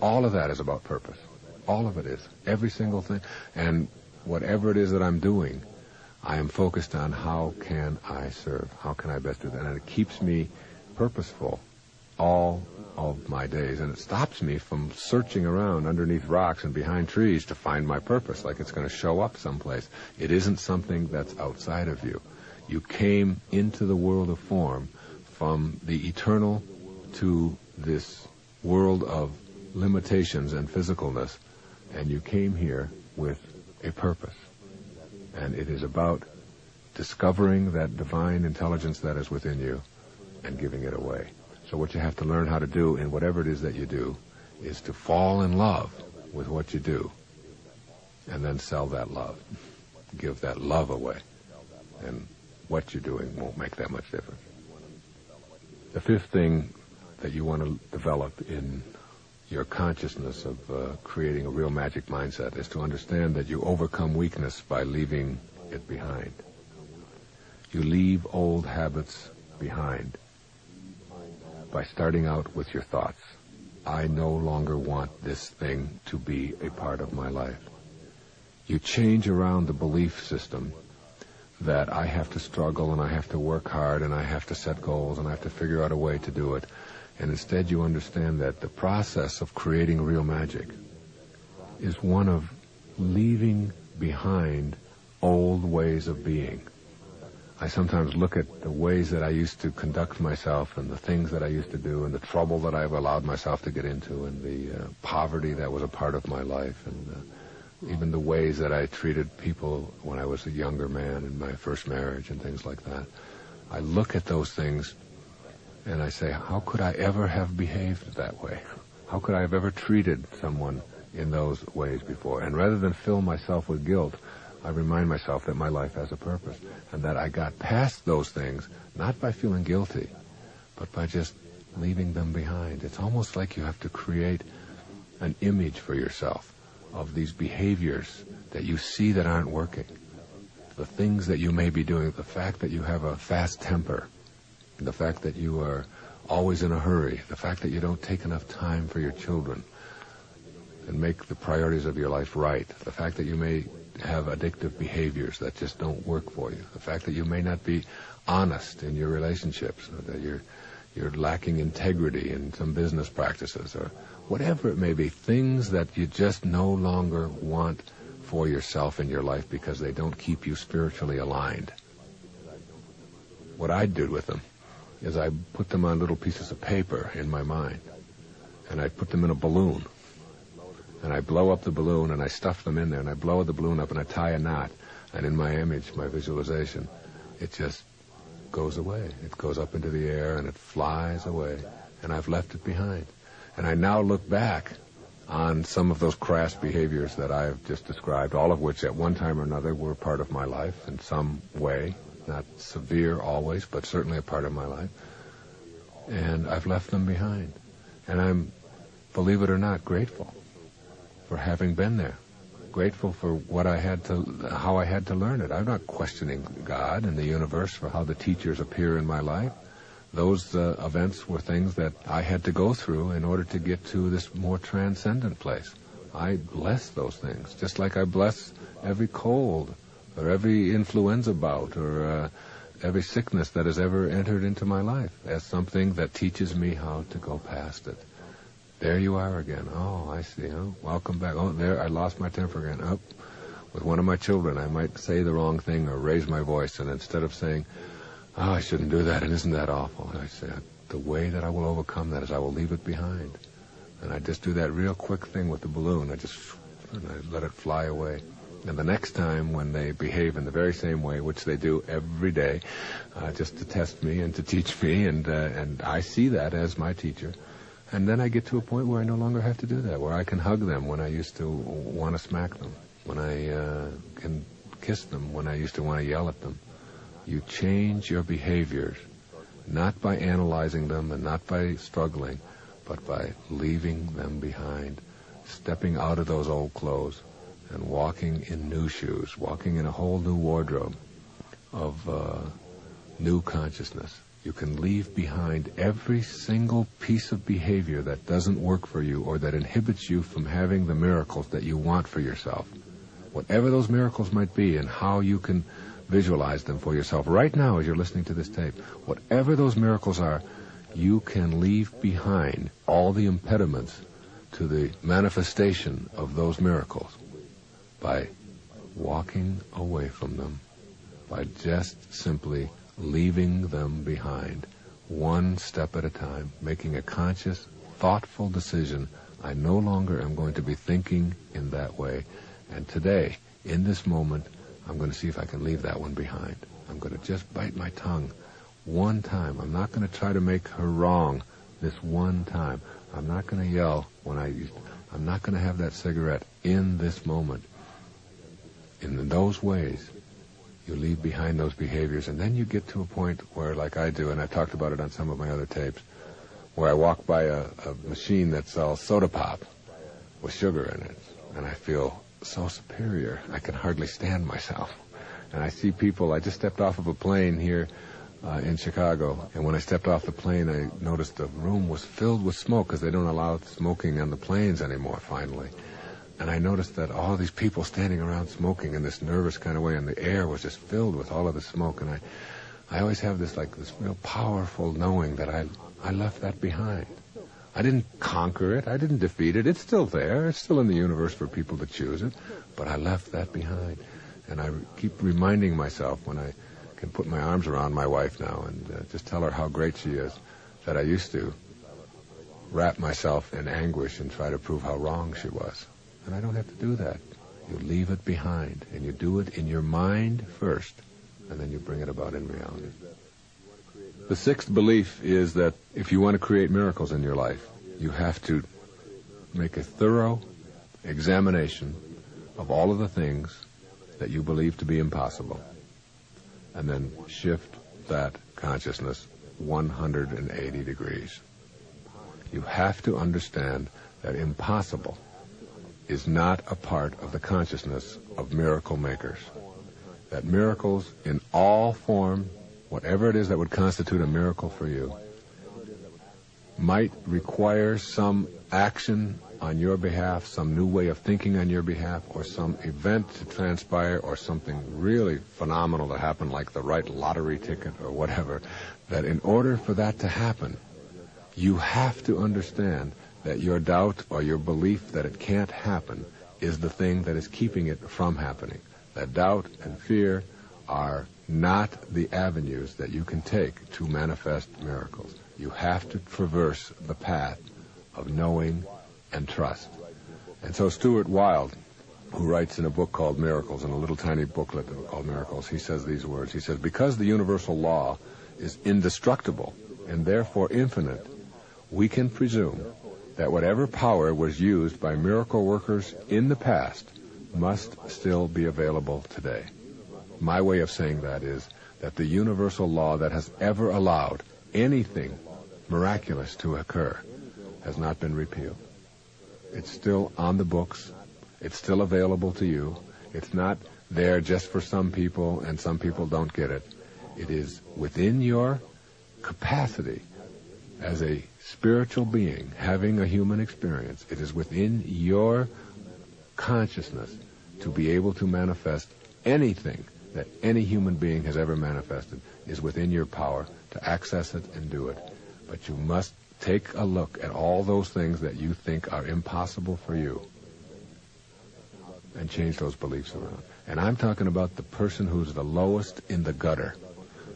All of that is about purpose. All of it is. Every single thing. And whatever it is that I'm doing, I am focused on how can I serve? How can I best do that? And it keeps me purposeful all of my days. And it stops me from searching around underneath rocks and behind trees to find my purpose, like it's going to show up someplace. It isn't something that's outside of you. You came into the world of form from the eternal to this world of limitations and physicalness, and you came here with a purpose. And it is about discovering that divine intelligence that is within you and giving it away. So what you have to learn how to do in whatever it is that you do is to fall in love with what you do and then sell that love. Give that love away. And what you're doing won't make that much difference. The fifth thing that you want to develop in your consciousness of creating a real magic mindset is to understand that you overcome weakness by leaving it behind. You leave old habits behind by starting out with your thoughts. I no longer want this thing to be a part of my life. You change around the belief system that I have to struggle and I have to work hard and I have to set goals and I have to figure out a way to do it. And instead you understand that the process of creating real magic is one of leaving behind old ways of being. I sometimes look at the ways that I used to conduct myself and the things that I used to do and the trouble that I've allowed myself to get into and the poverty that was a part of my life and even the ways that I treated people when I was a younger man in my first marriage and things like that. I look at those things and I say, how could I ever have behaved that way? How could I have ever treated someone in those ways before? And rather than fill myself with guilt, I remind myself that my life has a purpose and that I got past those things, not by feeling guilty, but by just leaving them behind. It's almost like you have to create an image for yourself of these behaviors that you see that aren't working, the things that you may be doing, the fact that you have a fast temper, the fact that you are always in a hurry, the fact that you don't take enough time for your children and make the priorities of your life right, the fact that you may have addictive behaviors that just don't work for you, the fact that you may not be honest in your relationships, or that you're lacking integrity in some business practices, or whatever it may be, things that you just no longer want for yourself in your life because they don't keep you spiritually aligned. What I did with them is I put them on little pieces of paper in my mind, and I put them in a balloon, and I blow up the balloon, and I stuff them in there, and I blow the balloon up, and I tie a knot, and in my image, my visualization, it just goes away. It goes up into the air, and it flies away, and I've left it behind. And I now look back on some of those crass behaviors that I've just described, all of which at one time or another were part of my life in some way, not severe always, but certainly a part of my life. And I've left them behind. And I'm, believe it or not, grateful for having been there. Grateful for what I had to, how I had to learn it. I'm not questioning God and the universe for how the teachers appear in my life. Those events were things that I had to go through in order to get to this more transcendent place. I bless those things, just like I bless every cold or every influenza bout or every sickness that has ever entered into my life as something that teaches me how to go past it. There you are again. Oh, I see. Oh, welcome back. Oh, there, I lost my temper again. Oh, with one of my children, I might say the wrong thing or raise my voice, and instead of saying, oh, I shouldn't do that, and isn't that awful, I say, the way that I will overcome that is I will leave it behind. And I just do that real quick thing with the balloon. I let it fly away. And the next time when they behave in the very same way, which they do every day, just to test me and to teach me, and I see that as my teacher. And then I get to a point where I no longer have to do that, where I can hug them when I used to want to smack them, when I can kiss them when I used to want to yell at them. You change your behaviors, not by analyzing them and not by struggling, but by leaving them behind, stepping out of those old clothes and walking in new shoes, walking in a whole new wardrobe of new consciousness. You can leave behind every single piece of behavior that doesn't work for you or that inhibits you from having the miracles that you want for yourself. Whatever those miracles might be and how you can visualize them for yourself right now as you're listening to this tape, whatever those miracles are, you can leave behind all the impediments to the manifestation of those miracles by walking away from them, by just simply leaving them behind, one step at a time, making a conscious, thoughtful decision. I no longer am going to be thinking in that way, and today, in this moment, I'm going to see if I can leave that one behind. I'm going to just bite my tongue one time. I'm not going to try to make her wrong this one time. I'm not going to yell I'm not going to have that cigarette in this moment. In those ways, you leave behind those behaviors, and then you get to a point where, like I do, and I've talked about it on some of my other tapes, where I walk by a machine that sells soda pop with sugar in it, and I feel so superior. I can hardly stand myself. And I see people. I just stepped off of a plane here in Chicago, and when I stepped off the plane, I noticed the room was filled with smoke because they don't allow smoking on the planes anymore, finally. And I noticed that all these people standing around smoking in this nervous kind of way, and the air was just filled with all of the smoke. And I always have this real powerful knowing that I left that behind. I didn't conquer it. I didn't defeat it. It's still there. It's still in the universe for people to choose it. But I left that behind. And I keep reminding myself when I can put my arms around my wife now and just tell her how great she is, that I used to wrap myself in anguish and try to prove how wrong she was. And I don't have to do that. You leave it behind, and you do it in your mind first, and then you bring it about in reality. The sixth belief is that if you want to create miracles in your life, you have to make a thorough examination of all of the things that you believe to be impossible, and then shift that consciousness 180 degrees. You have to understand that impossible is not a part of the consciousness of miracle makers. That miracles in all form, whatever it is that would constitute a miracle for you, might require some action on your behalf, some new way of thinking on your behalf, or some event to transpire, or something really phenomenal to happen, like the right lottery ticket or whatever, that in order for that to happen, you have to understand that your doubt or your belief that it can't happen is the thing that is keeping it from happening. That doubt and fear are not the avenues that you can take to manifest miracles. You have to traverse the path of knowing and trust. And so Stuart Wilde, who writes in a book called Miracles, in a little tiny booklet called Miracles, he says these words. He says, because the universal law is indestructible and therefore infinite, we can presume that whatever power was used by miracle workers in the past must still be available today. My way of saying that is that the universal law that has ever allowed anything miraculous to occur has not been repealed. It's still on the books. It's still available to you. It's not there just for some people, and some people don't get it. It is within your capacity as a spiritual being having a human experience. It is within your consciousness to be able to manifest anything that any human being has ever manifested. Is within your power to access it and do it. But you must take a look at all those things that you think are impossible for you and change those beliefs around. And I'm talking about the person who's the lowest in the gutter,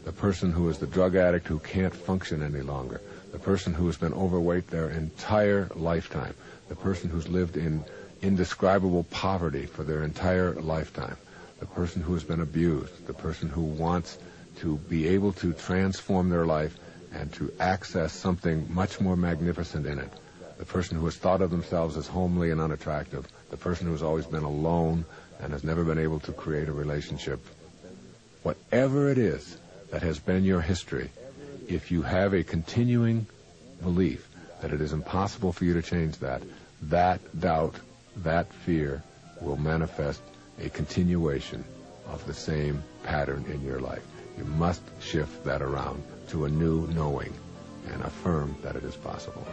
the person who is the drug addict who can't function any longer, the person who has been overweight their entire lifetime, the person who's lived in indescribable poverty for their entire lifetime, the person who has been abused, the person who wants to be able to transform their life and to access something much more magnificent in it, the person who has thought of themselves as homely and unattractive, the person who has always been alone and has never been able to create a relationship. Whatever it is that has been your history, if you have a continuing belief that it is impossible for you to change that, that doubt, that fear will manifest a continuation of the same pattern in your life. You must shift that around to a new knowing and affirm that it is possible.